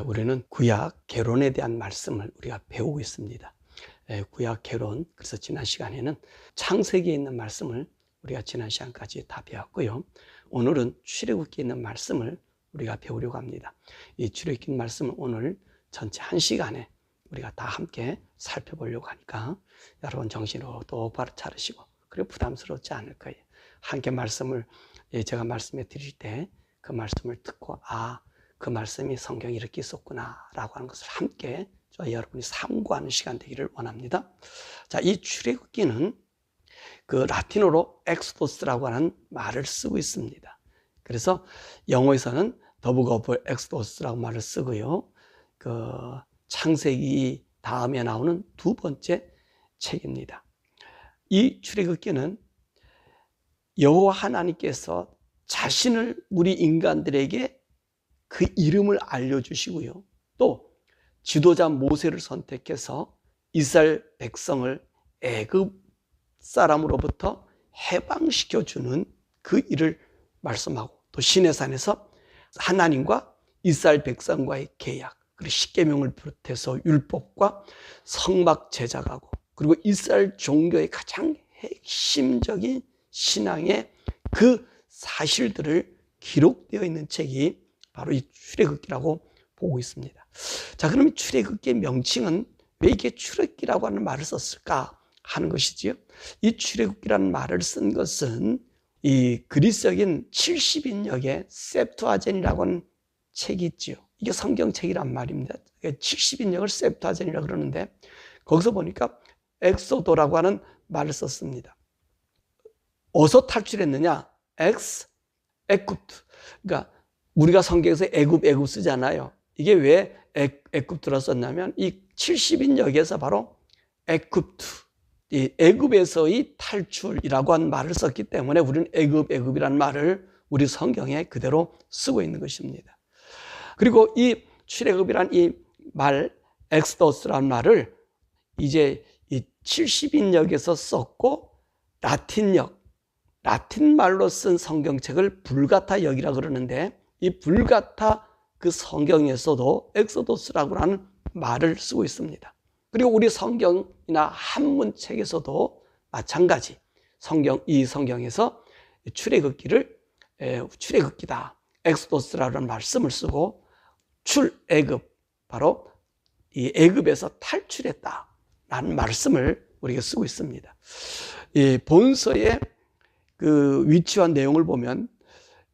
우리는 구약 개론에 대한 말씀을 우리가 배우고 있습니다. 구약 개론, 그래서 지난 시간에는 창세기에 있는 말씀을 우리가 지난 시간까지 다 배웠고요. 오늘은 출애굽기에 있는 말씀을 우리가 배우려고 합니다. 이 출애굽기 말씀을 오늘 전체 1시간에 우리가 다 함께 살펴보려고 하니까 여러분 정신으로 똑바로 차리시고, 그리고 부담스럽지 않을 거예요. 함께 말씀을 제가 말씀해 드릴 때 그 말씀을 듣고 그 말씀이 성경에 이렇게 있었구나 라고 하는 것을 함께 여러분이 삼고하는 시간 되기를 원합니다. 자, 이 출애굽기는 그 라틴어로 엑소도스라고 하는 말을 쓰고 있습니다. 그래서 영어에서는 The Book of Exodus라고 말을 쓰고요. 그 창세기 다음에 나오는 두 번째 책입니다. 이 출애굽기는 여호와 하나님께서 자신을 우리 인간들에게 그 이름을 알려주시고요. 또 지도자 모세를 선택해서 이스라엘 백성을 애굽 사람으로부터 해방시켜주는 그 일을 말씀하고, 또 시내산에서 하나님과 이스라엘 백성과의 계약, 그리고 십계명을 비롯해서 율법과 성막 제작하고, 그리고 이스라엘 종교의 가장 핵심적인 신앙의 그 사실들을 기록되어 있는 책이 바로 이 출애굽기라고 보고 있습니다. 자, 그럼 출애굽기의 명칭은 왜 이게 출애굽기라고 하는 말을 썼을까 하는 것이지요. 이 출애굽기라는 말을 쓴 것은 이 그리스어인 70인역의 셉투아젠이라고 하는 책이 있지요. 이게 성경책이란 말입니다. 70인역을 셉투아젠이라고 그러는데, 거기서 보니까 엑소도라고 하는 말을 썼습니다. 어디서 탈출했느냐? 애굽트. 그러니까 우리가 성경에서 애굽 쓰잖아요. 이게 왜 애굽트라 썼냐면 이 70인역에서 바로 애굽트, 이 애굽에서의 탈출이라고 한 말을 썼기 때문에 우리는 애굽이라는 말을 우리 성경에 그대로 쓰고 있는 것입니다. 그리고 이 출애굽이란 이 말, 엑소더스라는 말을 이제 이 70인역에서 썼고, 라틴 말로 쓴 성경책을 불가타역이라고 그러는데, 이 불가타 그 성경에서도 엑소도스라고 하는 말을 쓰고 있습니다. 그리고 우리 성경이나 한문책에서도 마찬가지 이 성경에서 출애굽기다, 엑소도스라는 말씀을 쓰고, 출애굽, 바로 이 애굽에서 탈출했다라는 말씀을 우리가 쓰고 있습니다. 이 본서의 그 위치와 내용을 보면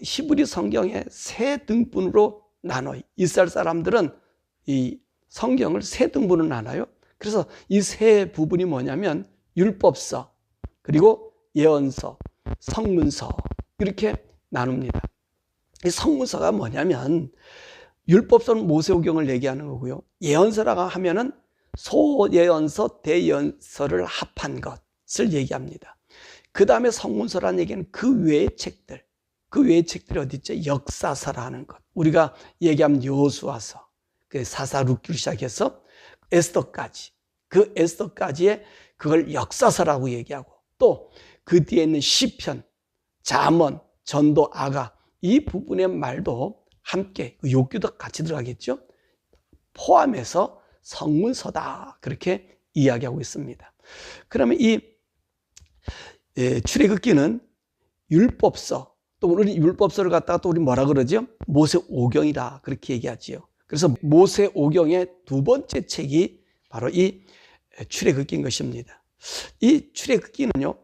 히브리 성경의 세 등분으로 나눠요. 이스라엘 사람들은 이 성경을 세 등분으로 나눠요. 그래서 이 세 부분이 뭐냐면 율법서, 그리고 예언서, 성문서, 이렇게 나눕니다. 이 성문서가 뭐냐면 율법서는 모세오경을 얘기하는 거고요. 예언서라고 하면은 소예언서, 대예언서를 합한 것을 얘기합니다. 그 다음에 성문서라는 얘기는 그 외의 책들, 그 외의 책들이 어디 있죠? 역사서라는 것. 우리가 얘기하면 여호수아서, 그 사사룩기로 시작해서 에스더까지, 그 에스더까지의 그걸 역사서라고 얘기하고, 또 그 뒤에 있는 시편, 잠언, 전도, 아가, 이 부분의 말도 함께, 그 욥기도 같이 들어가겠죠? 포함해서 성문서다, 그렇게 이야기하고 있습니다. 그러면 이 출애굽기는 율법서, 또 우리 율법서를 갖다가 또 우리 뭐라 그러죠? 모세오경이다, 그렇게 얘기하지요. 그래서 모세오경의 두 번째 책이 바로 이 출애굽기인 것입니다. 이 출애굽기는요,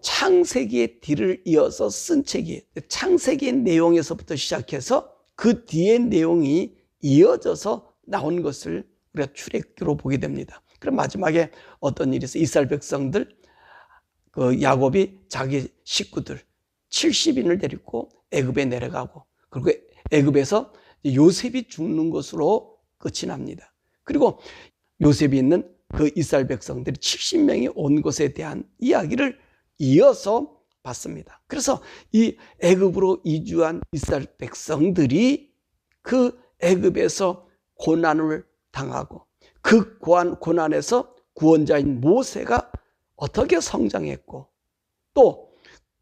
창세기의 뒤를 이어서 쓴 책이에요. 창세기의 내용에서부터 시작해서 그 뒤의 내용이 이어져서 나온 것을 우리가 출애굽기로 보게 됩니다. 그럼 마지막에 어떤 일이 있어요? 이스라엘 백성들, 그 야곱이 자기 식구들 70인을 데리고 애굽에 내려가고, 그리고 애굽에서 요셉이 죽는 것으로 끝이 납니다. 그리고 요셉이 있는 그 이스라엘 백성들이 70명이 온 것에 대한 이야기를 이어서 봤습니다. 그래서 이 애굽으로 이주한 이스라엘 백성들이 그 애굽에서 고난을 당하고, 그 고난에서 구원자인 모세가 어떻게 성장했고, 또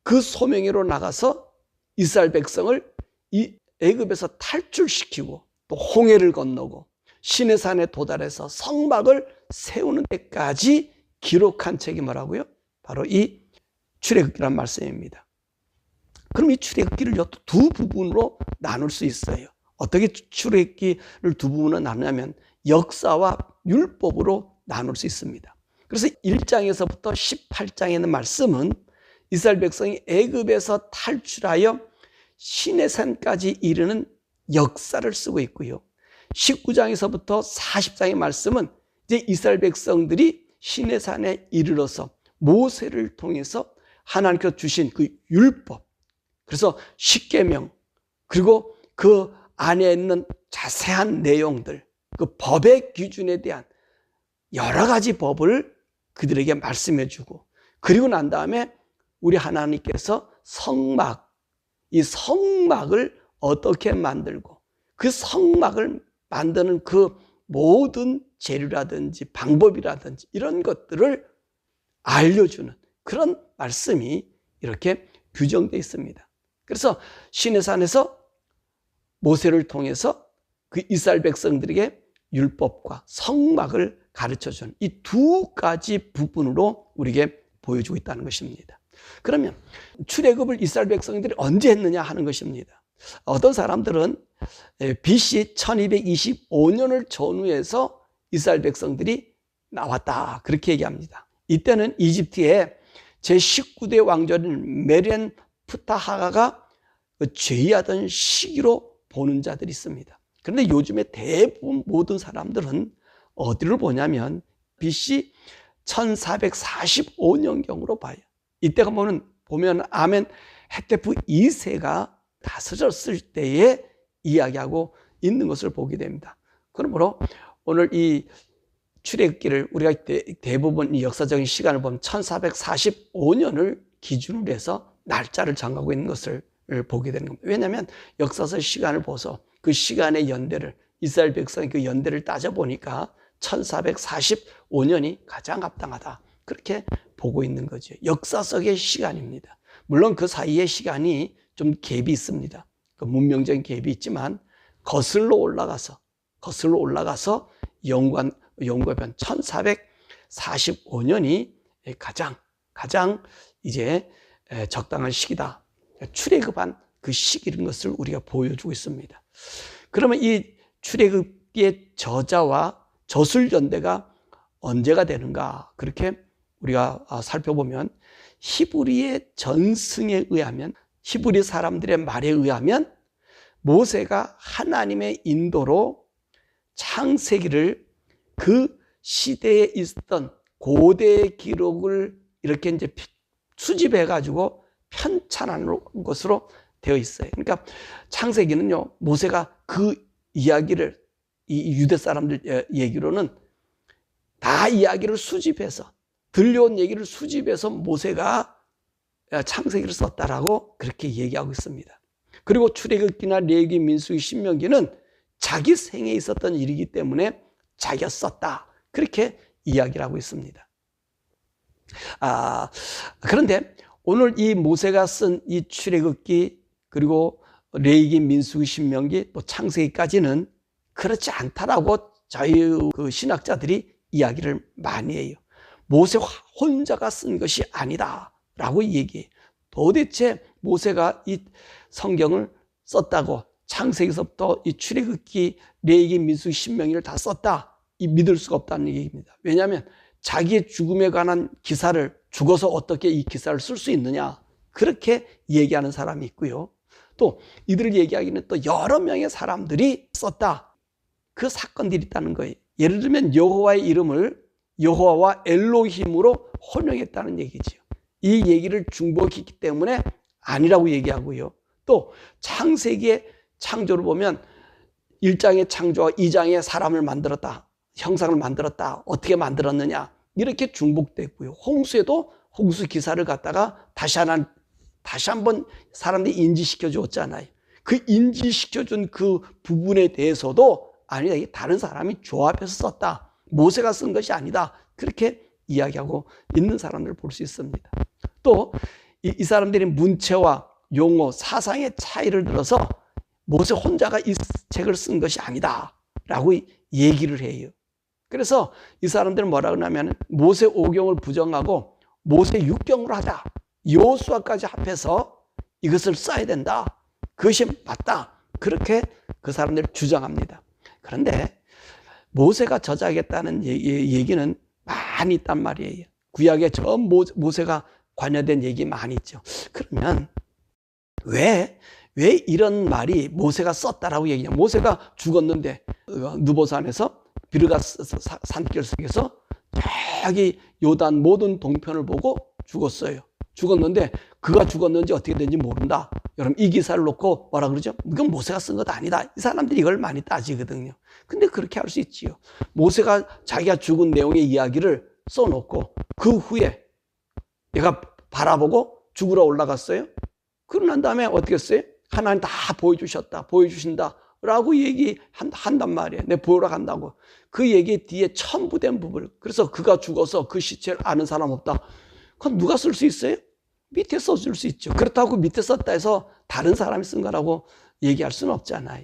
그 소명으로 나가서 이스라엘 백성을 이 애굽에서 탈출시키고, 또 홍해를 건너고 시내산에 도달해서 성막을 세우는 데까지 기록한 책이 뭐라고요? 바로 이 출애굽기란 말씀입니다. 그럼 이 출애굽기를 두 부분으로 나눌 수 있어요. 어떻게 출애굽기를 두 부분으로 나누냐면 역사와 율법으로 나눌 수 있습니다. 그래서 1장에서부터 18장에 있는 말씀은 이스라엘 백성이 애굽에서 탈출하여 시내산까지 이르는 역사를 쓰고 있고요. 19장에서부터 40장의 말씀은 이제 이스라엘 백성들이 시내산에 이르러서 모세를 통해서 하나님께서 주신 그 율법, 그래서 십계명, 그리고 그 안에 있는 자세한 내용들, 그 법의 기준에 대한 여러 가지 법을 그들에게 말씀해 주고, 그리고 난 다음에 우리 하나님께서 성막, 이 성막을 어떻게 만들고 그 성막을 만드는 그 모든 재료라든지 방법이라든지 이런 것들을 알려주는 그런 말씀이 이렇게 규정되어 있습니다. 그래서 시내산에서 모세를 통해서 그 이스라엘 백성들에게 율법과 성막을 가르쳐주는 이 두 가지 부분으로 우리에게 보여주고 있다는 것입니다. 그러면 출애굽을 이스라엘 백성들이 언제 했느냐 하는 것입니다. 어떤 사람들은 BC 1225년을 전후해서 이스라엘 백성들이 나왔다 그렇게 얘기합니다. 이때는 이집트의 제19대 왕조인 메렌 프타하가가 제위하던 시기로 보는 자들이 있습니다. 그런데 요즘에 대부분 모든 사람들은 어디를 보냐면 BC 1445년경으로 봐요. 이때가 보면 아멘 헷테프 2세가 다스렸을 때에 이야기하고 있는 것을 보게 됩니다. 그러므로 오늘 이 출애굽기를 우리가 대부분 이 역사적인 시간을 보면 1445년을 기준으로 해서 날짜를 정하고 있는 것을 보게 되는 겁니다. 왜냐하면 역사적 시간을 보서 그 시간의 연대를 이스라엘 백성의 그 연대를 따져보니까 1445년이 가장 합당하다 그렇게 보고 있는 거죠. 역사 속의 시간입니다. 물론 그 사이의 시간이 좀 갭이 있습니다. 그 문명적인 갭이 있지만 거슬러 올라가서 연구하면 1445년이 가장 이제 적당한 시기다. 출애굽한 그 시기인 것을 우리가 보여주고 있습니다. 그러면 이 출애굽기의 저자와 저술연대가 언제가 되는가? 그렇게 우리가 살펴보면 히브리의 전승에 의하면, 히브리 사람들의 말에 의하면 모세가 하나님의 인도로 창세기를 그 시대에 있었던 고대의 기록을 이렇게 이제 수집해 가지고 편찬한 것으로 되어 있어요. 그러니까 창세기는요, 모세가 그 이야기를 이 유대 사람들 얘기로는 다 이야기를 수집해서 들려온 얘기를 수집해서 모세가 창세기를 썼다라고 그렇게 얘기하고 있습니다. 그리고 출애굽기나 레위기, 민수기, 신명기는 자기 생에 있었던 일이기 때문에 자기가 썼다 그렇게 이야기를 하고 있습니다. 그런데 오늘 이 모세가 쓴 이 출애굽기 그리고 레위기, 민수기, 신명기 또 창세기까지는 그렇지 않다라고 저희 그 신학자들이 이야기를 많이 해요. 모세 혼자가 쓴 것이 아니다라고 얘기해요. 도대체 모세가 이 성경을 썼다고 창세기서부터 이 출애굽기, 레위기, 민수기, 신명기를 다 썼다 이 믿을 수가 없다는 얘기입니다. 왜냐하면 자기의 죽음에 관한 기사를 죽어서 어떻게 이 기사를 쓸 수 있느냐 그렇게 얘기하는 사람이 있고요. 또 이들을 얘기하기는 또 여러 명의 사람들이 썼다. 그 사건들이 있다는 거예요. 예를 들면 여호와의 이름을 여호와와 엘로힘으로 혼용했다는 얘기죠. 이 얘기를 중복했기 때문에 아니라고 얘기하고요. 또 창세기의 창조를 보면 1장의 창조와 2장의 사람을 만들었다. 형상을 만들었다. 어떻게 만들었느냐. 이렇게 중복됐고요. 홍수에도 홍수 기사를 갖다가 다시 한번 사람들이 인지시켜 줬잖아요. 그 인지시켜 준 그 부분에 대해서도 아니다. 이게 다른 사람이 조합해서 썼다. 모세가 쓴 것이 아니다. 그렇게 이야기하고 있는 사람들을 볼 수 있습니다. 또 이 사람들이 문체와 용어, 사상의 차이를 들어서 모세 혼자가 이 책을 쓴 것이 아니다 라고 얘기를 해요. 그래서 이 사람들은 뭐라 그러냐면 모세 5경을 부정하고 모세 6경으로 하자. 여호수아까지 합해서 이것을 써야 된다. 그것이 맞다. 그렇게 그 사람들이 주장합니다. 그런데 모세가 저작했다는 얘기는 많이 있단 말이에요. 구약에 저 모세가 관여된 얘기 많이 있죠. 그러면 왜 이런 말이 모세가 썼다라고 얘기냐. 모세가 죽었는데 느보산에서 비르가 산길 속에서 저기 요단 모든 동편을 보고 죽었어요. 죽었는데 그가 죽었는지 어떻게 된지 모른다. 여러분 이 기사를 놓고 뭐라 그러죠? 이건 모세가 쓴 것도 아니다. 이 사람들이 이걸 많이 따지거든요. 근데 그렇게 할 수 있지요. 모세가 자기가 죽은 내용의 이야기를 써놓고 그 후에 얘가 바라보고 죽으러 올라갔어요. 그러고 난 다음에 어떻게 했어요? 하나님 다 보여주신다 라고 얘기한단 말이에요. 내 보러 간다고. 그 얘기 뒤에 첨부된 부분. 그래서 그가 죽어서 그 시체를 아는 사람 없다. 그럼 누가 쓸 수 있어요? 밑에 써줄 수 있죠. 그렇다고 밑에 썼다 해서 다른 사람이 쓴 거라고 얘기할 수는 없잖아요.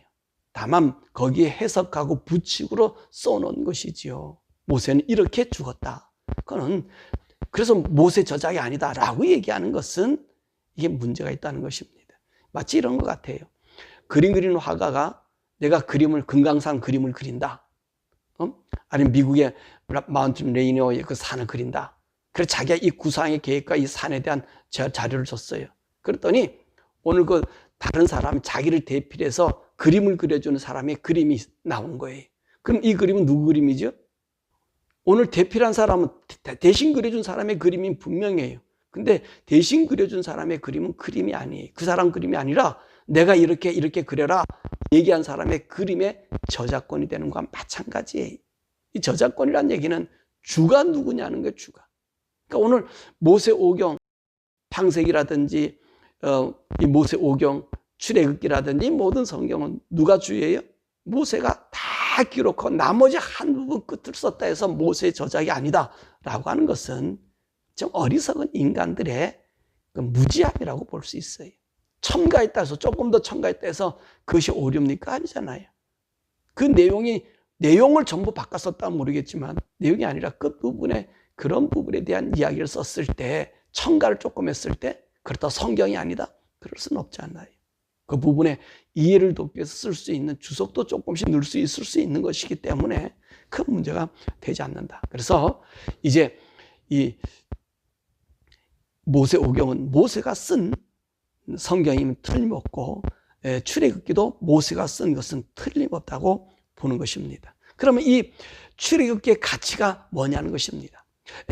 다만 거기에 해석하고 부칙으로 써놓은 것이지요. 모세는 이렇게 죽었다. 그거는 그래서 모세 저작이 아니다라고 얘기하는 것은 이게 문제가 있다는 것입니다. 마치 이런 것 같아요. 그림 그리는 화가가 내가 금강산 그림을 그린다. 아니면 미국의 마운틴 레이니어의 그 산을 그린다. 그래서 자기가 이 구상의 계획과 이 산에 대한 자료를 줬어요. 그랬더니 오늘 그 다른 사람, 자기를 대필해서 그림을 그려주는 사람의 그림이 나온 거예요. 그럼 이 그림은 누구 그림이죠? 오늘 대필한 사람은 대신 그려준 사람의 그림이 분명해요. 근데 대신 그려준 사람의 그림은 그림이 아니에요. 그 사람 그림이 아니라 내가 이렇게 그려라 얘기한 사람의 그림의 저작권이 되는 것과 마찬가지예요. 이 저작권이라는 얘기는 주가 누구냐는 거예요. 주가. 그러니까 오늘 모세 5경 창세기라든지 이 모세 5경 출애굽기라든지 모든 성경은 누가 주예요? 모세가 다 기록하고 나머지 한 부분 끝을 썼다 해서 모세의 저작이 아니다라고 하는 것은 좀 어리석은 인간들의 무지함이라고 볼 수 있어요. 첨가했다 해서 조금 더 첨가했다 해서 그것이 오류입니까? 아니잖아요. 그 내용을 전부 바꿔 썼다면 모르겠지만 내용이 아니라 끝부분에 그런 부분에 대한 이야기를 썼을 때 첨가를 조금 했을 때 그렇다고 성경이 아니다? 그럴 수는 없잖아요. 그 부분에 이해를 돕기 위해서 쓸 수 있는 주석도 조금씩 넣을 수 있을 수 있는 것이기 때문에 큰 문제가 되지 않는다. 그래서 이제 이 모세 5경은 모세가 쓴 성경이면 틀림없고 출애굽기도 모세가 쓴 것은 틀림없다고 보는 것입니다. 그러면 이 출애굽기의 가치가 뭐냐는 것입니다.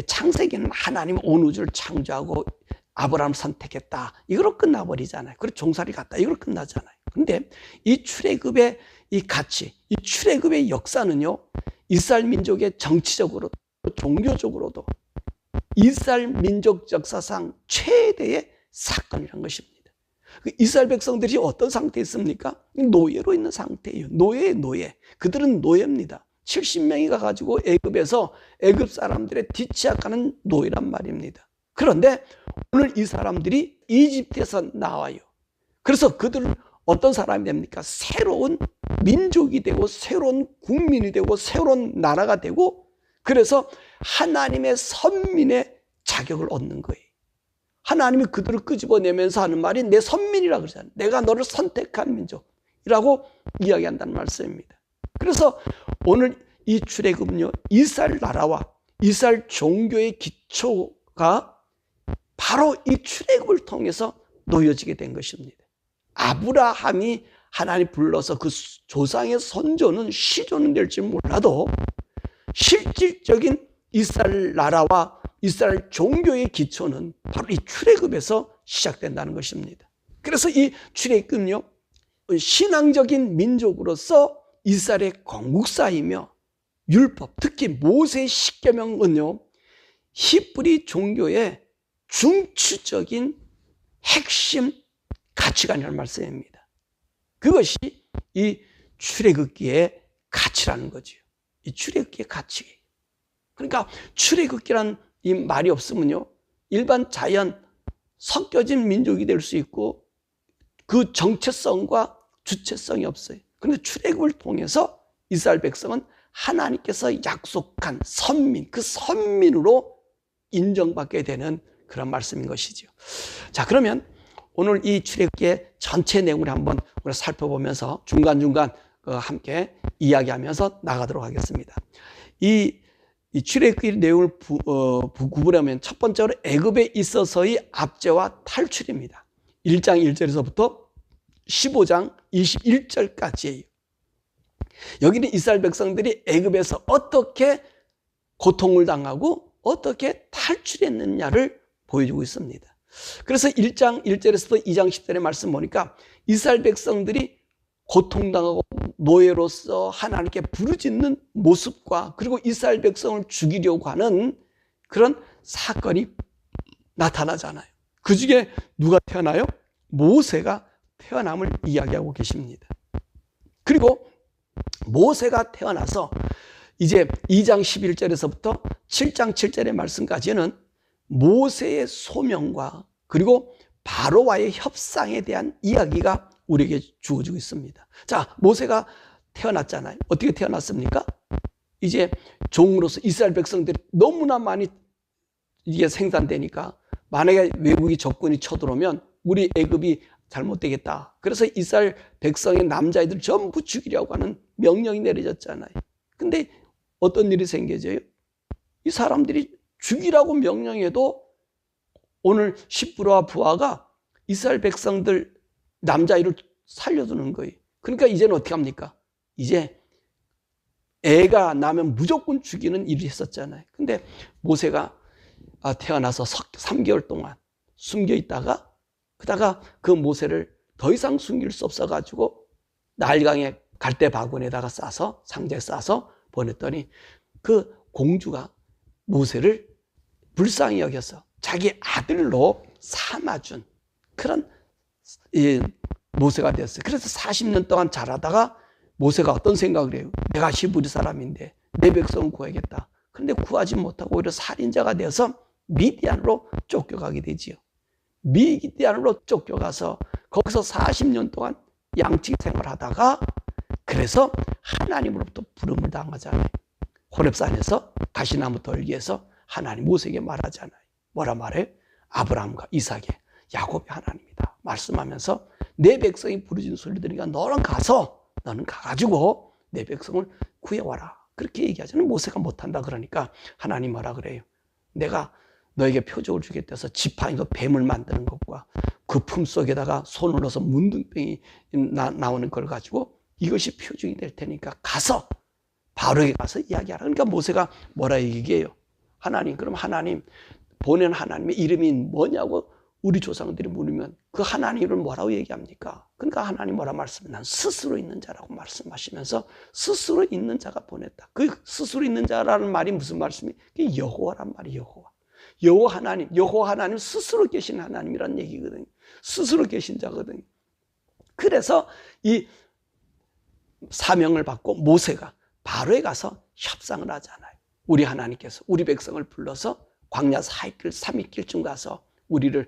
창세기는 하나님 온 우주를 창조하고 아브라함을 선택했다. 이거로 끝나버리잖아요. 그리고 종살이 갔다. 이거로 끝나잖아요. 근데 이 출애굽의 이 가치, 이 출애굽의 역사는요, 이스라엘 민족의 정치적으로도 종교적으로도 이스라엘 민족 역사상 최대의 사건이라는 것입니다. 이스라엘 백성들이 어떤 상태에 있습니까? 노예로 있는 상태예요. 노예. 그들은 노예입니다. 70명이 가가지고 애굽에서 애굽 사람들의 뒤치약하는 노예란 말입니다. 그런데 오늘 이 사람들이 이집트에서 나와요. 그래서 그들은 어떤 사람이 됩니까? 새로운 민족이 되고 새로운 국민이 되고 새로운 나라가 되고 그래서 하나님의 선민의 자격을 얻는 거예요. 하나님이 그들을 끄집어내면서 하는 말이 내 선민이라고 그러잖아요. 내가 너를 선택한 민족이라고 이야기한다는 말씀입니다. 그래서 오늘 이 출애굽은요, 이스라엘 나라와 이스라엘 종교의 기초가 바로 이 출애굽을 통해서 놓여지게 된 것입니다. 아브라함이 하나님 불러서 그 조상의 선조는 시조는 될지 몰라도 실질적인 이스라엘 나라와 이스라엘 종교의 기초는 바로 이 출애굽에서 시작된다는 것입니다. 그래서 이 출애굽은요, 신앙적인 민족으로서 이스라엘의 건국사이며 율법, 특히 모세의 십계명은요, 히브리 종교의 중추적인 핵심 가치관이라는 말씀입니다. 그것이 이 출애굽기의 가치라는 거죠. 이 출애굽기의 가치. 그러니까 출애굽기란 이 말이 없으면요, 일반 자연 섞여진 민족이 될 수 있고 그 정체성과 주체성이 없어요. 그런데 출애굽을 통해서 이스라엘 백성은 하나님께서 약속한 선민, 그 선민으로 인정받게 되는 그런 말씀인 것이죠. 자, 그러면 오늘 이 출애굽기의 전체 내용을 한번 우리가 살펴보면서 중간중간 함께 이야기하면서 나가도록 하겠습니다. 이 출애굽기 내용을 구분하면 첫 번째로 애굽에 있어서의 압제와 탈출입니다. 1장 1절에서부터 15장 21절까지예요. 여기는 이스라엘 백성들이 애굽에서 어떻게 고통을 당하고 어떻게 탈출했느냐를 보여주고 있습니다. 그래서 1장 1절에서부터 2장 10절의 말씀 보니까 이스라엘 백성들이 고통당하고 노예로서 하나님께 부르짖는 모습과 그리고 이스라엘 백성을 죽이려고 하는 그런 사건이 나타나잖아요. 그 중에 누가 태어나요? 모세가 태어남을 이야기하고 계십니다. 그리고 모세가 태어나서 이제 2장 11절에서부터 7장 7절의 말씀까지는 모세의 소명과 그리고 바로와의 협상에 대한 이야기가 우리에게 주어지고 있습니다. 자, 모세가 태어났잖아요. 어떻게 태어났습니까? 이제 종으로서 이스라엘 백성들이 너무나 많이 이게 생산되니까 만약에 외국이 적군이 쳐들어오면 우리 애굽이 잘못되겠다. 그래서 이스라엘 백성의 남자애들 전부 죽이려고 하는 명령이 내려졌잖아요. 근데 어떤 일이 생겨져요? 이 사람들이 죽이라고 명령해도 오늘 시브라와 부하가 이스라엘 백성들 남자아이를 살려두는 거예요. 그러니까 이제는 어떻게 합니까? 이제 애가 나면 무조건 죽이는 일을 했었잖아요. 근데 모세가 태어나서 3개월 동안 숨겨 있다가 그다가 그 모세를 더 이상 숨길 수 없어가지고 나일강에 갈대 바구니에다가 싸서 상자에 싸서 보냈더니 그 공주가 모세를 불쌍히 여겨서 자기 아들로 삼아준 그런 모세가 됐어요. 그래서 40년 동안 자라다가 모세가 어떤 생각을 해요? 내가 히브리 사람인데 내 백성을 구해야겠다. 그런데 구하지 못하고 오히려 살인자가 되어서 미디안으로 쫓겨가게 되지요. 미디안으로 쫓겨가서 거기서 40년 동안 양치 생활하다가 그래서 하나님으로부터 부름을 당하잖아요. 호렙산에서 가시나무 덜기에서 하나님 모세에게 말하잖아요. 뭐라 말해요? 아브라함과 이삭의 야곱의 하나님이다 말씀하면서 내 백성이 부르짖는 소리 들으니까 너는 가가지고 내 백성을 구해와라. 그렇게 얘기하잖아요. 모세가 못한다 그러니까 하나님 뭐라 그래요? 내가 너에게 표적을 주겠다 해서 지팡이가 뱀을 만드는 것과 그 품속에다가 손을 넣어서 문둥병이 나오는 걸 가지고 이것이 표적이 될 테니까 가서 바로에게 가서 이야기하라. 그러니까 모세가 뭐라 얘기해요? 하나님, 그럼 하나님 보낸 하나님의 이름이 뭐냐고 우리 조상들이 물으면 그 하나님 이름을 뭐라고 얘기합니까? 그러니까 하나님 뭐라 말씀해? 난 스스로 있는 자라고 말씀하시면서 스스로 있는 자가 보냈다. 그 스스로 있는 자라는 말이 무슨 말씀이에요? 그게 여호와란 말이에요. 여호와 하나님 스스로 계신 하나님이란 얘기거든요. 스스로 계신 자거든요. 그래서 이 사명을 받고 모세가 바로에 가서 협상을 하잖아요. 우리 하나님께서 우리 백성을 불러서 광야 4일길 3일길쯤 가서 우리를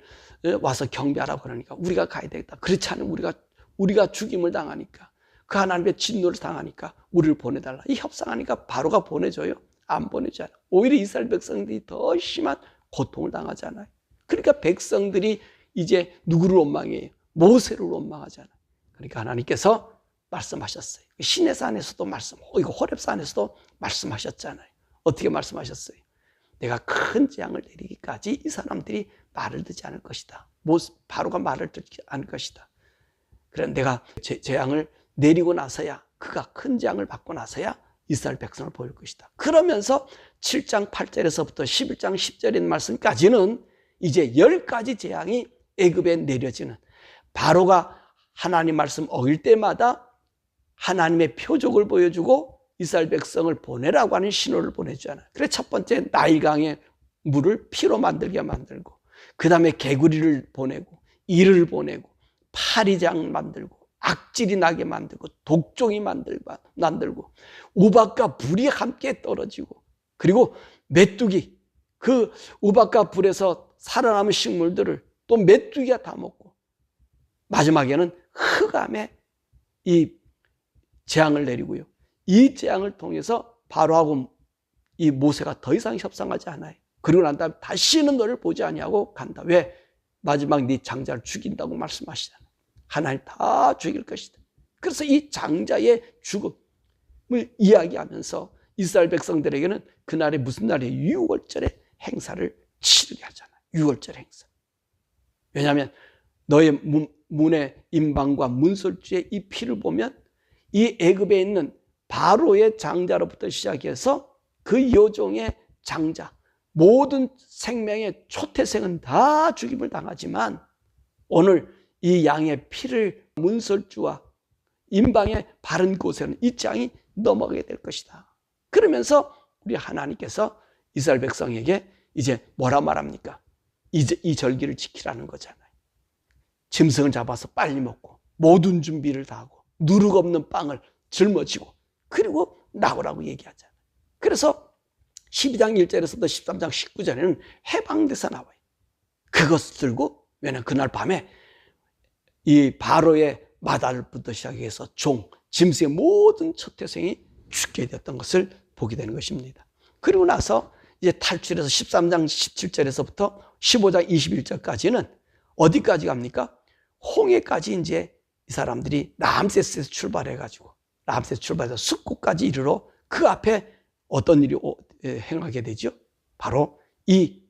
와서 경배하라고 그러니까 우리가 가야 되겠다. 그렇지 않으면 우리가 죽임을 당하니까 그 하나님의 진노를 당하니까 우리를 보내달라. 이 협상하니까 바로가 보내줘요? 안 보내잖아요. 오히려 이스라엘 백성들이 더 심한 고통을 당하잖아요. 그러니까 백성들이 이제 누구를 원망해요? 모세를 원망하잖아요. 그러니까 하나님께서 말씀하셨어요. 시내산에서도 이거 호렙산에서도 말씀하셨잖아요. 어떻게 말씀하셨어요? 내가 큰 재앙을 내리기까지 이 사람들이 말을 듣지 않을 것이다. 바로가 말을 듣지 않을 것이다. 그래 내가 재앙을 내리고 나서야 그가 큰 재앙을 받고 나서야 이스라엘 백성을 보일 것이다. 그러면서 7장 8절에서부터 11장 10절의 말씀까지는 이제 10가지 재앙이 애굽에 내려지는 바로가 하나님 말씀 어길 때마다 하나님의 표적을 보여주고 이스라엘 백성을 보내라고 하는 신호를 보내주잖아요. 그래서 첫 번째 나일강의 물을 피로 만들게 만들고 그 다음에 개구리를 보내고 이를 보내고 파리장 만들고 악질이 나게 만들고 독종이 만들고 우박과 불이 함께 떨어지고 그리고 메뚜기 그 우박과 불에서 살아남은 식물들을 또 메뚜기가 다 먹고 마지막에는 흑암에 이 재앙을 내리고요. 이 재앙을 통해서 바로하고 이 모세가 더 이상 협상하지 않아요. 그리고 난 다음에 다시는 너를 보지 아니하고 간다. 왜? 마지막 네 장자를 죽인다고 말씀하시잖아요. 하나님 다 죽일 것이다. 그래서 이 장자의 죽음을 이야기하면서 이스라엘 백성들에게는 그날이 무슨 날이에요? 유월절의 행사를 치르게 하잖아요. 유월절 행사. 왜냐하면 너의 문의 임방과 문설주의 이 피를 보면 이 애굽에 있는 바로의 장자로부터 시작해서 그 여종의 장자, 모든 생명의 초태생은 다 죽임을 당하지만 오늘 이 양의 피를 문설주와 임방에 바른 곳에는 이 장이 넘어가게 될 것이다. 그러면서 우리 하나님께서 이스라엘 백성에게 이제 뭐라 말합니까? 이제 이 절기를 지키라는 거잖아요. 짐승을 잡아서 빨리 먹고 모든 준비를 다 하고 누룩 없는 빵을 짊어지고 그리고 나오라고 얘기하잖아요. 그래서 12장 1절에서부터 13장 19절에는 해방돼서 나와요. 그것을 들고, 왜냐하면 그날 밤에 이 바로의 마달부터 시작해서 종, 짐승의 모든 초태생이 죽게 되었던 것을 보게 되는 것입니다. 그리고 나서 이제 탈출해서 13장 17절에서부터 15장 21절까지는 어디까지 갑니까? 홍해까지 이제 이 사람들이 람세스에서 출발해가지고 람세스 출발해서 숫곳까지 이르러 그 앞에 어떤 일이 행하게 되죠? 바로 이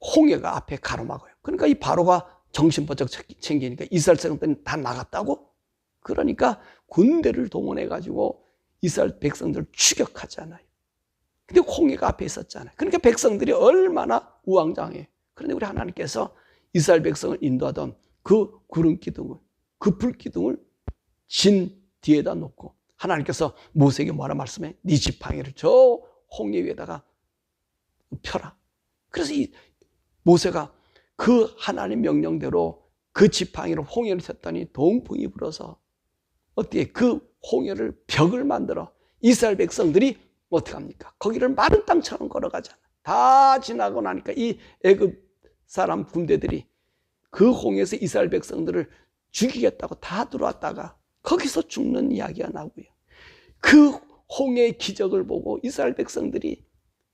홍해가 앞에 가로막아요. 그러니까 이 바로가 정신 번쩍 챙기니까 이스라엘 사람들은 다 나갔다고? 그러니까 군대를 동원해가지고 이스라엘 백성들을 추격하잖아요. 근데 홍해가 앞에 있었잖아요. 그러니까 백성들이 얼마나 우왕좌왕해요. 그런데 우리 하나님께서 이스라엘 백성을 인도하던 그 구름 기둥을, 그 불 기둥을 진 뒤에다 놓고 하나님께서 모세에게 뭐라 말씀해? 네 지팡이를 저 홍해 위에다가 펴라. 그래서 이 모세가 그 하나님 명령대로 그 지팡이로 홍해를 쳤더니 동풍이 불어서 어떻게 그 홍해를 벽을 만들어 이스라엘 백성들이 어떻게 합니까? 거기를 마른 땅처럼 걸어가잖아. 다 지나고 나니까 이 애굽 사람 군대들이 그 홍해에서 이스라엘 백성들을 죽이겠다고 다 들어왔다가 거기서 죽는 이야기가 나오고요. 그 홍해의 기적을 보고 이스라엘 백성들이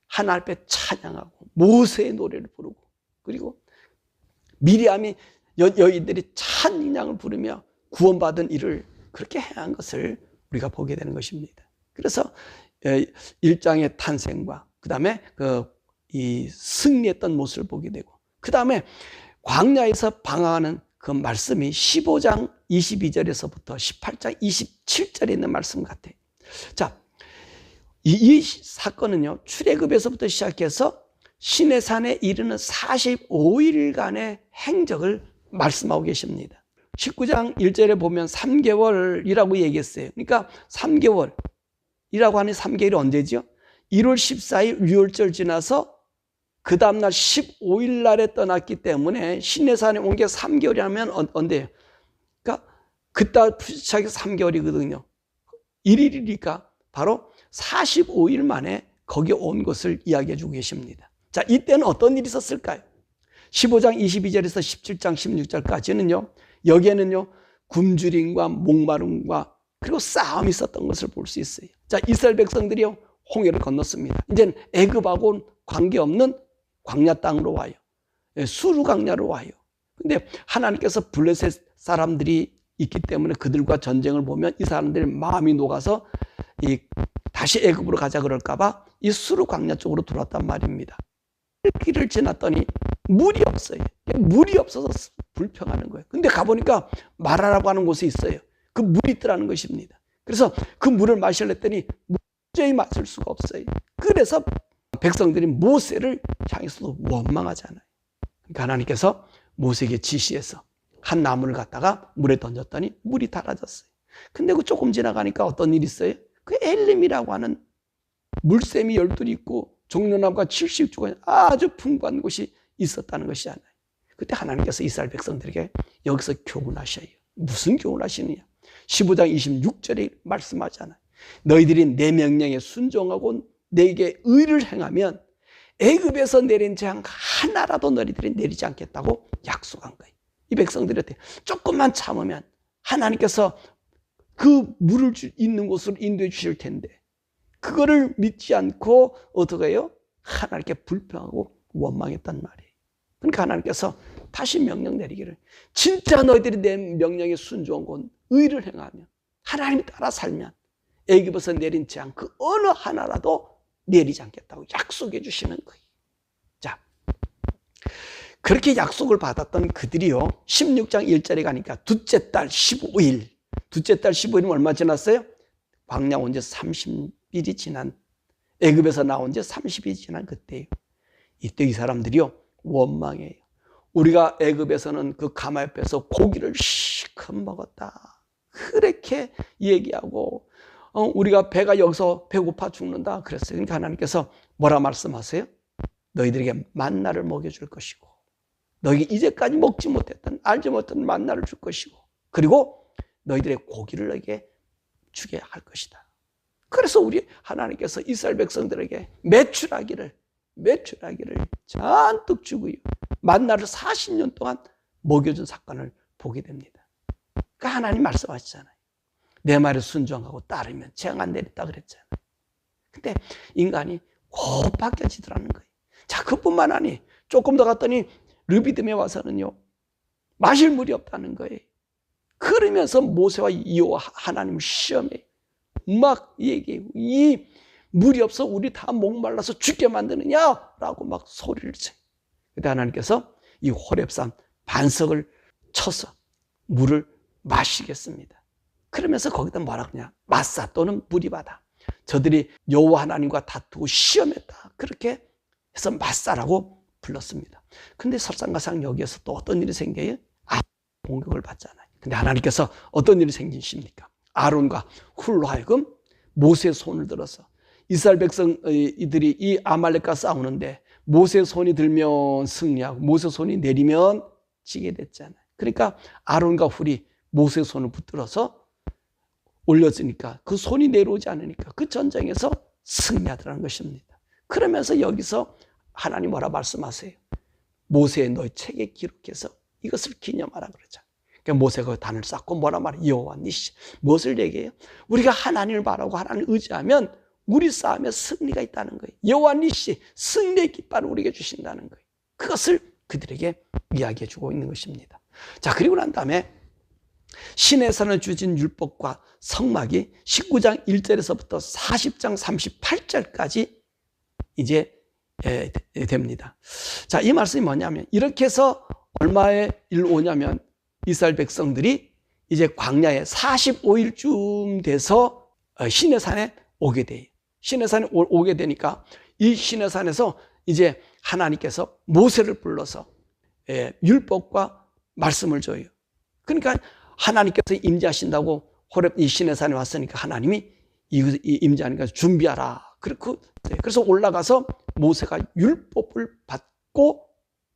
하나님 앞에 찬양하고 모세의 노래를 부르고 그리고 미리암이 여인들이 찬양을 부르며 구원받은 일을 그렇게 행한 것을 우리가 보게 되는 것입니다. 그래서 1장의 탄생과 그 다음에 이 승리했던 모습을 보게 되고 그 다음에 광야에서 방황하는 그 말씀이 15장 22절에서부터 18장 27절에 있는 말씀 같아요. 자, 이 사건은요, 출애굽에서부터 시작해서 시내산에 이르는 45일간의 행적을 말씀하고 계십니다. 19장 1절에 보면 3개월이라고 얘기했어요. 그러니까 3개월이라고 하는 3개월이 언제죠? 1월 14일 유월절 지나서 그 다음날 15일 날에 떠났기 때문에 시내산에 온 게 3개월이라면 언제예요? 그러니까 그때 시작해서 3개월이거든요. 1일이니까 바로 45일 만에 거기에 온 것을 이야기해 주고 계십니다. 자, 이때는 어떤 일이 있었을까요? 15장 22절에서 17장 16절까지는요. 여기에는요. 굶주림과 목마름과 그리고 싸움이 있었던 것을 볼 수 있어요. 자, 이스라엘 백성들이요. 홍해를 건넜습니다. 이제는 애굽하고는 관계없는 광야 땅으로 와요. 수르 광야로 와요. 근데 하나님께서 블레셋 사람들이 있기 때문에 그들과 전쟁을 보면 이 사람들의 마음이 녹아서 다시 애굽으로 가자 그럴까봐 이 수르 광야 쪽으로 들어왔단 말입니다. 길을 지났더니 물이 없어요. 물이 없어서 불평하는 거예요. 근데 가보니까 마라라고 하는 곳에 있어요. 그 물이 있더라는 것입니다. 그래서 그 물을 마시려더니 도저히 마실 수가 없어요. 그래서 백성들이 모세를 향해서도 원망하잖아요. 그러니까 하나님께서 모세에게 지시해서 한 나무를 갖다가 물에 던졌더니 물이 달아졌어요. 근데 그 조금 지나가니까 어떤 일이 있어요? 그 엘림이라고 하는 물샘이 12이 있고 종려나무가 70주가 아주 풍부한 곳이 있었다는 것이잖아요. 그때 하나님께서 이스라엘 백성들에게 여기서 교훈하셔요. 무슨 교훈하시느냐? 15장 26절에 말씀하잖아요. 너희들이 내 명령에 순종하고 내게 의를 행하면 애굽에서 내린 재앙 하나라도 너희들이 내리지 않겠다고 약속한 거예요. 이 백성들한테 조금만 참으면 하나님께서 그 물을 있는 곳으로 인도해 주실 텐데 그거를 믿지 않고 어떻게 해요? 하나님께 불평하고 원망했단 말이에요. 그러니까 하나님께서 다시 명령 내리기를, 진짜 너희들이 내 명령에 순종하고 의를 행하면, 하나님 따라 살면 애굽에서 내린 재앙 그 어느 하나라도 내리지 않겠다고 약속해 주시는 거예요. 자, 그렇게 약속을 받았던 그들이요, 16장 1절에 가니까 둘째 달 15일이면 얼마 지났어요? 광야 온 지 30일이 지난, 애굽에서 나온 지 30일이 지난 그때예요. 이때 이 사람들이요 원망해요. 우리가 애굽에서는 그 가마 옆에서 고기를 실컷 먹었다, 그렇게 얘기하고 우리가 배가 여기서 배고파 죽는다 그랬어요. 그러니까 하나님께서 뭐라 말씀하세요? 너희들에게 만나를 먹여줄 것이고, 너희가 이제까지 먹지 못했던, 알지 못했던 만나를 줄 것이고, 그리고 너희들의 고기를 너희에게 주게 할 것이다. 그래서 우리 하나님께서 이스라엘 백성들에게 메추라기를 잔뜩 주고요, 만나를 40년 동안 먹여준 사건을 보게 됩니다. 그러니까 하나님 말씀하시잖아요. 내 말에 순종하고 따르면 재앙 안 내렸다 그랬잖아요. 근데 인간이 곧 바뀌어지더라는 거예요. 자, 그뿐만 아니 조금 더 갔더니 르비딤에 와서는요 마실 물이 없다는 거예요. 그러면서 모세와 여호와 하나님을 시험해 막 얘기해요. 이 물이 없어 우리 다 목말라서 죽게 만드느냐라고 막 소리를 쳐요. 그때 하나님께서 이 호렙산 반석을 쳐서 물을 마시겠습니다. 그러면서 거기다 뭐라 그러냐, 마사 또는 무리바다, 저들이 여호와 하나님과 다투고 시험했다, 그렇게 해서 마사라고 불렀습니다. 근데 설상가상 여기에서 또 어떤 일이 생겨요? 공격을 받잖아요. 근데 하나님께서 어떤 일이 생기십니까? 아론과 훌로 하여금 모세의 손을 들어서 이스라엘 백성들이 이 아말렉과 싸우는데 모세의 손이 들면 승리하고 모세의 손이 내리면 지게 됐잖아요. 그러니까 아론과 훌이 모세의 손을 붙들어서 올렸으니까 그 손이 내려오지 않으니까 그 전쟁에서 승리하더라는 것입니다. 그러면서 여기서 하나님 뭐라 말씀하세요? 모세의 너희 책에 기록해서 이것을 기념하라 그러죠. 그러니까 모세가 단을 쌓고 뭐라 말해? 여호와 니시. 무엇을 얘기해요? 우리가 하나님을 바라고 하나님을 의지하면 우리 싸움에 승리가 있다는 거예요. 여호와 니시, 승리의 깃발을 우리에게 주신다는 거예요. 그것을 그들에게 이야기해 주고 있는 것입니다. 자, 그리고 난 다음에 시내산을 주신 율법과 성막이 19장 1절에서부터 40장 38절까지 이제 됩니다. 자, 이 말씀이 뭐냐면 이렇게 해서 얼마의 일 오냐면 이스라엘 백성들이 이제 광야에 45일쯤 돼서 시내산에 오게 돼요. 시내산에 오게 되니까 이 시내산에서 이제 하나님께서 모세를 불러서 율법과 말씀을 줘요. 그러니까 하나님께서 임재하신다고 호렙 이 시내산에 왔으니까 하나님이 임재하니까 준비하라. 그래서 올라가서 모세가 율법을 받고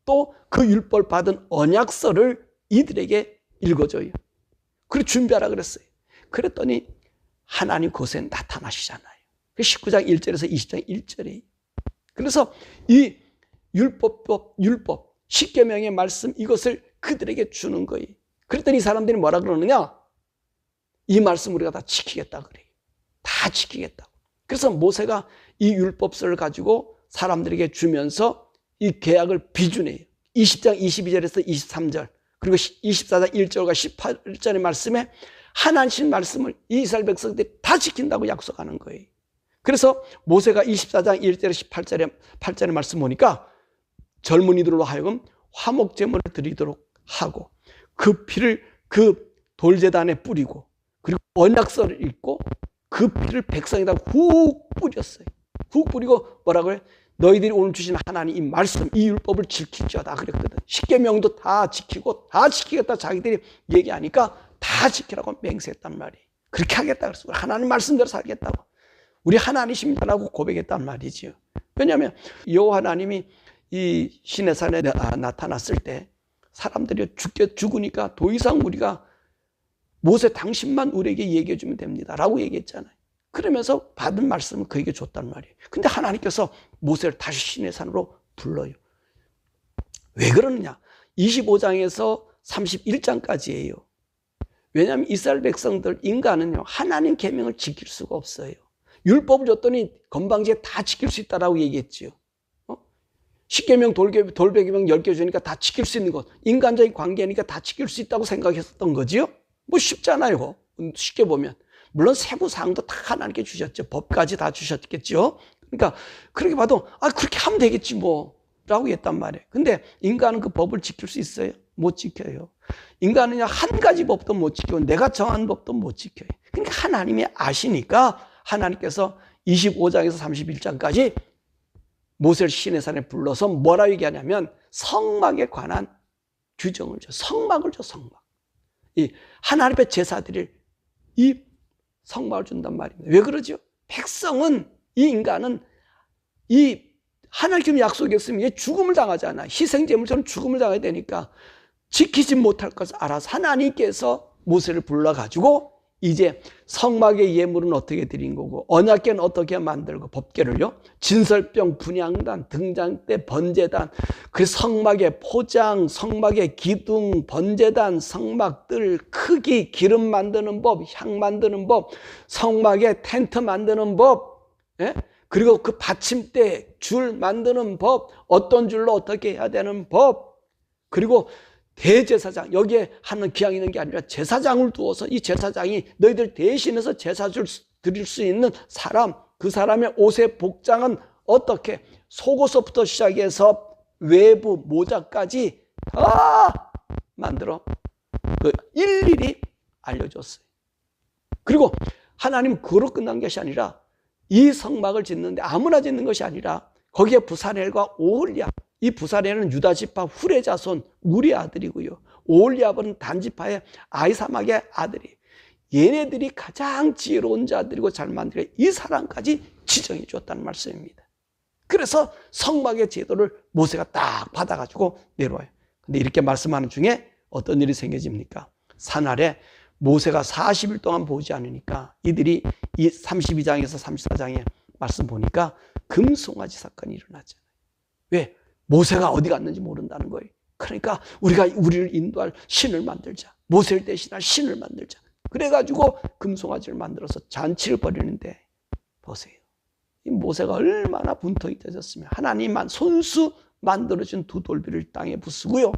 또 그 율법을 받은 언약서를 이들에게 읽어줘요. 그리고 준비하라 그랬어요. 그랬더니 하나님 그곳에 나타나시잖아요. 19장 1절에서 20장 1절에. 그래서 이 율법, 10계명의 말씀 이것을 그들에게 주는 거예요. 그랬더니 이 사람들이 뭐라 그러느냐? 이 말씀 우리가 다 지키겠다 그래요. 다 지키겠다고. 그래서 모세가 이 율법서를 가지고 사람들에게 주면서 이 계약을 비준해요. 20장 22절에서 23절 그리고 24장 1절과 18절의 말씀에 하나님 말씀을 이스라엘 백성들이 다 지킨다고 약속하는 거예요. 그래서 모세가 24장 1절에 8절의 말씀 보니까 젊은이들로 하여금 화목제물을 드리도록 하고 그 피를 그 돌제단에 뿌리고 그리고 언약서를 읽고 그 피를 백성에다 훅 뿌렸어요. 훅 뿌리고 뭐라고 해요? 너희들이 오늘 주신 하나님 이 말씀, 이 율법을 지킬지어다 그랬거든. 10계명도 다 지키고 다 지키겠다 자기들이 얘기하니까 다 지키라고 맹세했단 말이에요. 그렇게 하겠다 그랬어. 하나님 말씀대로 살겠다고. 우리 하나님이십니다라고 고백했단 말이지요. 왜냐하면 여호와 하나님이 이 시내산에 나타났을 때 사람들이 죽으니까 더 이상 우리가 모세 당신만 우리에게 얘기해 주면 됩니다 라고 얘기했잖아요. 그러면서 받은 말씀을 그에게 줬단 말이에요. 근데 하나님께서 모세를 다시 시내산으로 불러요. 왜 그러느냐? 25장에서 31장까지예요. 왜냐하면 이스라엘 백성들, 인간은요, 하나님 계명을 지킬 수가 없어요. 율법을 줬더니 건방지게 다 지킬 수 있다라고 얘기했지요. 10계명, 돌베개명 10개 주니까 다 지킬 수 있는 것. 인간적인 관계니까 다 지킬 수 있다고 생각했던 거지요. 뭐 쉽잖아요. 쉽게 보면. 물론 세부 사항도 다 하나님께 주셨죠. 법까지 다 주셨겠죠. 그러니까 그렇게 봐도 그렇게 하면 되겠지 뭐 라고 했단 말이에요. 근데 인간은 그 법을 지킬 수 있어요? 못 지켜요. 인간은 한 가지 법도 못 지키고 내가 정한 법도 못 지켜요. 그러니까 하나님이 아시니까 하나님께서 25장에서 31장까지 모세를 시내산에 불러서 뭐라 얘기하냐면 성막에 관한 규정을 줘. 성막을 줘. 성막. 이 하나님 앞에 제사 드릴 이 성막을 준단 말입니다. 왜 그러죠? 백성은, 이 인간은 이 하나님께서 약속했으면 죽음을 당하잖아. 희생제물처럼 죽음을 당해야 되니까 지키지 못할 것을 알아서 하나님께서 모세를 불러가지고 이제 성막의 예물은 어떻게 드린 거고, 언약궤는 어떻게 만들고, 법궤를요, 진설병, 분향단, 등잔대, 번제단, 그 성막의 포장, 성막의 기둥, 번제단, 성막들 크기, 기름 만드는 법, 향 만드는 법, 성막의 텐트 만드는 법, 예? 그리고 그 받침대 줄 만드는 법, 어떤 줄로 어떻게 해야 되는 법, 그리고 대제사장, 여기에 하는 기왕 있는 게 아니라 제사장을 두어서 이 제사장이 너희들 대신해서 제사를 드릴 수 있는 사람, 그 사람의 옷의 복장은 어떻게, 속옷부터 시작해서 외부 모자까지 다 만들어 일일이 알려줬어요. 그리고 하나님 그로 끝난 것이 아니라 이 성막을 짓는데 아무나 짓는 것이 아니라 거기에 부사렐과 오홀리압, 이 부사렐은 유다 지파 후레 자손 우리 아들이고요. 오홀리압은 단 지파의 아히사막의 아들이. 얘네들이 가장 지혜로운 자들이고 잘 만들어 이 사람까지 지정해 주었다는 말씀입니다. 그래서 성막의 제도를 모세가 딱 받아가지고 내려와요. 근데 이렇게 말씀하는 중에 어떤 일이 생겨집니까? 산 아래 모세가 40일 동안 보지 않으니까 이들이 이 32장에서 34장에 말씀 보니까 금송아지 사건이 일어나잖아요. 왜? 모세가 어디 갔는지 모른다는 거예요. 그러니까 우리가 우리를 인도할 신을 만들자. 모세를 대신할 신을 만들자. 그래가지고 금송아지를 만들어서 잔치를 벌이는데 보세요. 이 모세가 얼마나 분통이 터졌으면 하나님만 손수 만들어준 두 돌비를 땅에 부수고요.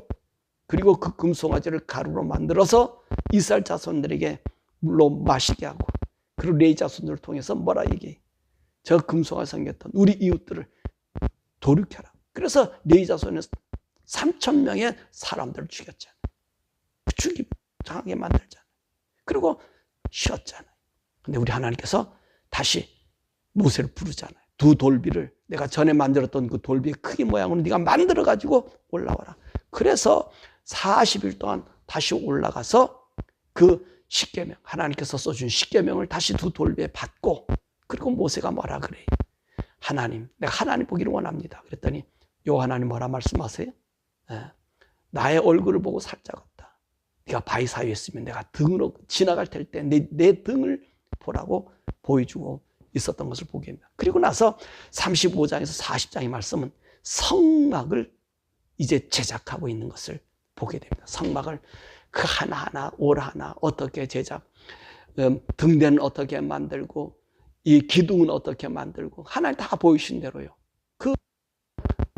그리고 그 금송아지를 가루로 만들어서 이스라엘 자손들에게 물로 마시게 하고, 그리고 레위 자손들을 통해서 뭐라 얘기해? 저 금송아지 생겼던 우리 이웃들을 도륙해라. 그래서 레위 자손은 3,000명의 사람들을 죽였잖아요. 죽이 당하게 만들잖아요. 그리고 쉬었잖아요. 근데 우리 하나님께서 다시 모세를 부르잖아요. 두 돌비를 내가 전에 만들었던 그 돌비의 크기 모양으로 네가 만들어가지고 올라와라. 그래서 40일 동안 다시 올라가서 그 십계명, 하나님께서 써준 십계명을 다시 두 돌비에 받고, 그리고 모세가 뭐라 그래요? 하나님, 내가 하나님 보기를 원합니다. 그랬더니 요 하나님 뭐라 말씀하세요? 나의 얼굴을 보고 살짝었다. 네가 바위 사이에 있으면 내가 등으로 지나갈 때 내 등을 보라고 보여주고 있었던 것을 보게 됩니다. 그리고 나서 35장에서 40장의 말씀은 성막을 이제 제작하고 있는 것을 보게 됩니다. 성막을 그 하나하나 올 하나 어떻게 제작, 등대는 어떻게 만들고 이 기둥은 어떻게 만들고 하나님 다 보여주신 대로요.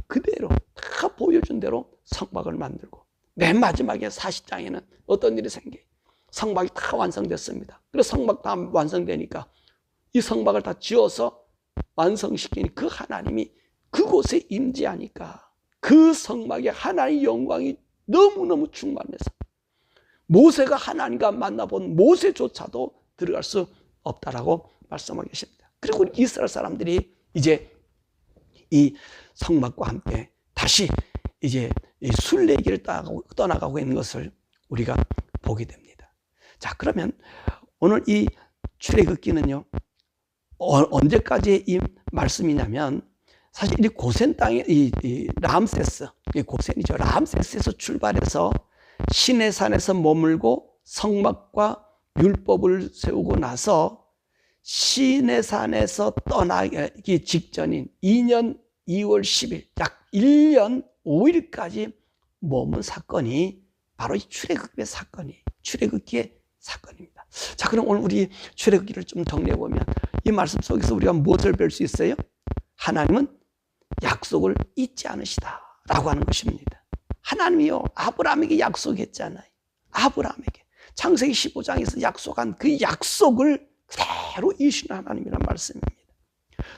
그대로 다 보여준 대로 성막을 만들고, 맨 마지막에 40장에는 어떤 일이 생겨요? 성막이 다 완성됐습니다. 그래서 성막 다 완성되니까 이 성막을 다 지어서 완성시키니 그 하나님이 그곳에 임재하니까 그 성막에 하나님의 영광이 너무너무 충만해서 모세가 하나님과 만나본 모세조차도 들어갈 수 없다라고 말씀하고 계십니다. 그리고 이스라엘 사람들이 이제 이 성막과 함께 다시 이제 순례길을 떠나가고 있는 것을 우리가 보게 됩니다. 자, 그러면 오늘 이 출애굽기는요, 언제까지의 이 말씀이냐면, 사실 이 고센 땅에 이 람세스, 고센이죠. 람세스에서 출발해서 시내산에서 머물고 성막과 율법을 세우고 나서 시내산에서 떠나기 직전인 2년 2월 10일, 약 1년 5일까지 머문 사건이 바로 이 출애굽기의 사건이에요. 출애굽기의 사건입니다. 자, 그럼 오늘 우리 출애굽기를 좀 정리해 보면 이 말씀 속에서 우리가 무엇을 배울 수 있어요? 하나님은 약속을 잊지 않으시다라고 하는 것입니다. 하나님이요 아브라함에게 약속했잖아요. 아브라함에게 창세기 15장에서 약속한 그 약속을 그대로 이루시는 하나님이란 말씀입니다.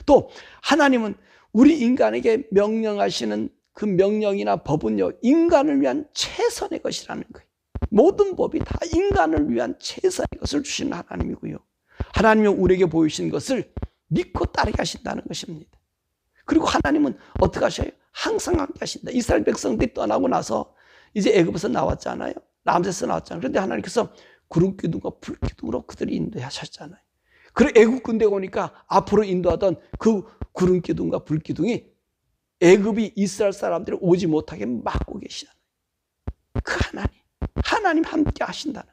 또 하나님은 우리 인간에게 명령하시는 그 명령이나 법은요 인간을 위한 최선의 것이라는 거예요. 모든 법이 다 인간을 위한 최선의 것을 주시는 하나님이고요. 하나님이 우리에게 보이신 것을 믿고 따르게 하신다는 것입니다. 그리고 하나님은 어떻게 하셔요? 항상 함께 하신다. 이스라엘 백성들이 떠나고 나서 이제 애굽에서 나왔잖아요. 람세스에서 나왔잖아요. 그런데 하나님께서 구름 기둥과 불 기둥으로 그들을 인도하셨잖아요. 그리고 애굽 군대가 오니까 앞으로 인도하던 그 구름 기둥과 불 기둥이 애굽이 이스라엘 사람들이 오지 못하게 막고 계시잖아요. 그 하나님 함께 하신다는.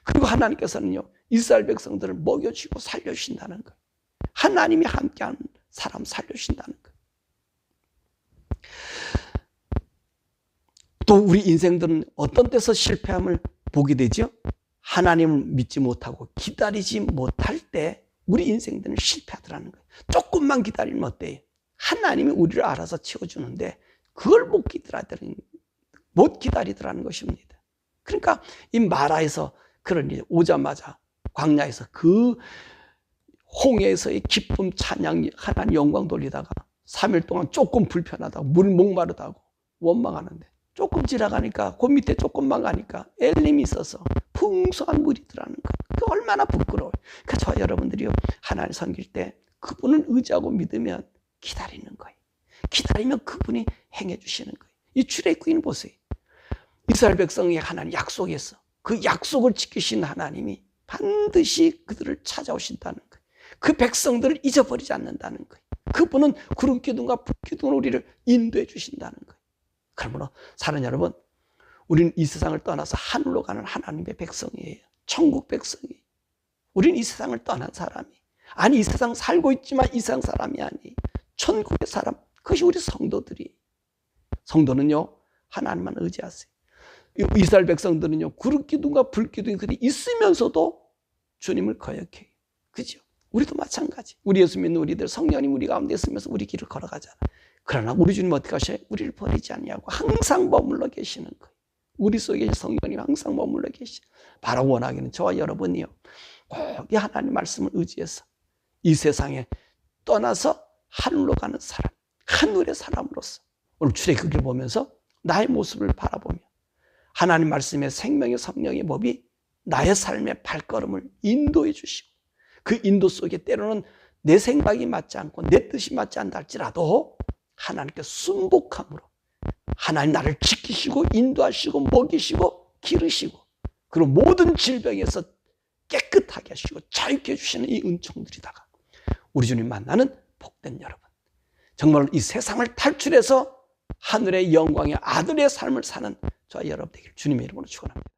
그리고 하나님께서는요 이스라엘 백성들을 먹여주고 살려주신다는 거예요. 하나님이 함께하는 사람 살려주신다는 거예요. 또 우리 인생들은 어떤 때서 실패함을 보게 되죠? 하나님을 믿지 못하고 기다리지 못할 때 우리 인생들은 실패하더라는 거예요. 조금만 기다리면 어때요? 하나님이 우리를 알아서 채워주는데 그걸 못 기다리더라는 것입니다. 그러니까 이 마라에서 그런 일 오자마자 광야에서 그 홍해에서의 기쁨 찬양 하나님 영광 돌리다가 3일 동안 조금 불편하다고 물 목마르다고 원망하는데 조금 지나가니까 그 밑에 조금만 가니까 엘림이 있어서 풍성한 물이 있더라는 것. 그 얼마나 부끄러워요. 그러니까 저와 여러분들이요 하나님 섬길 때 그분을 의지하고 믿으면 기다리는 거예요. 기다리면 그분이 행해 주시는 거예요. 이 출애굽기는 보세요. 이스라엘 백성이 하나님 약속했어. 그 약속을 지키신 하나님이 반드시 그들을 찾아오신다는 거예요. 그 백성들을 잊어버리지 않는다는 거예요. 그분은 구름 기둥과 불 기둥으로 우리를 인도해 주신다는 거예요. 그러므로 사랑하는 여러분, 우리는 이 세상을 떠나서 하늘로 가는 하나님의 백성이에요. 천국 백성이에요. 우리는 이 세상을 떠난 사람이 아니 이 세상 살고 있지만 이 세상 사람이 아니 천국의 사람, 그것이 우리 성도들이. 성도는요 하나님만 의지하세요. 이스라엘 백성들은요 구름 기둥과 불 기둥이 그들이 있으면서도 주님을 거역해요. 그죠? 우리도 마찬가지. 우리 예수 믿는 우리들 성령님 우리 가운데 있으면서 우리 길을 걸어가잖아. 그러나 우리 주님 어떻게 하셔요? 우리를 버리지 아니하고 항상 머물러 계시는 거예요. 우리 속에 성령님 항상 머물러 계시. 바로 원하기는 저와 여러분이요 꼭 이 하나님 말씀을 의지해서 이 세상에 떠나서 하늘로 가는 사람, 하늘의 사람으로서 오늘 출애굽기를 보면서 나의 모습을 바라보며 하나님 말씀의 생명의 성령의 법이 나의 삶의 발걸음을 인도해 주시고 그 인도 속에 때로는 내 생각이 맞지 않고 내 뜻이 맞지 않다 할지라도 하나님께 순복함으로 하나님 나를 지키시고 인도하시고 먹이시고 기르시고 그리고 모든 질병에서 깨끗하게 하시고 자유케 해주시는 이 은총들이다가 우리 주님 만나는 복된 여러분, 정말 이 세상을 탈출해서 하늘의 영광의 아들의 삶을 사는 저와 여러분 되길 주님의 이름으로 축원합니다.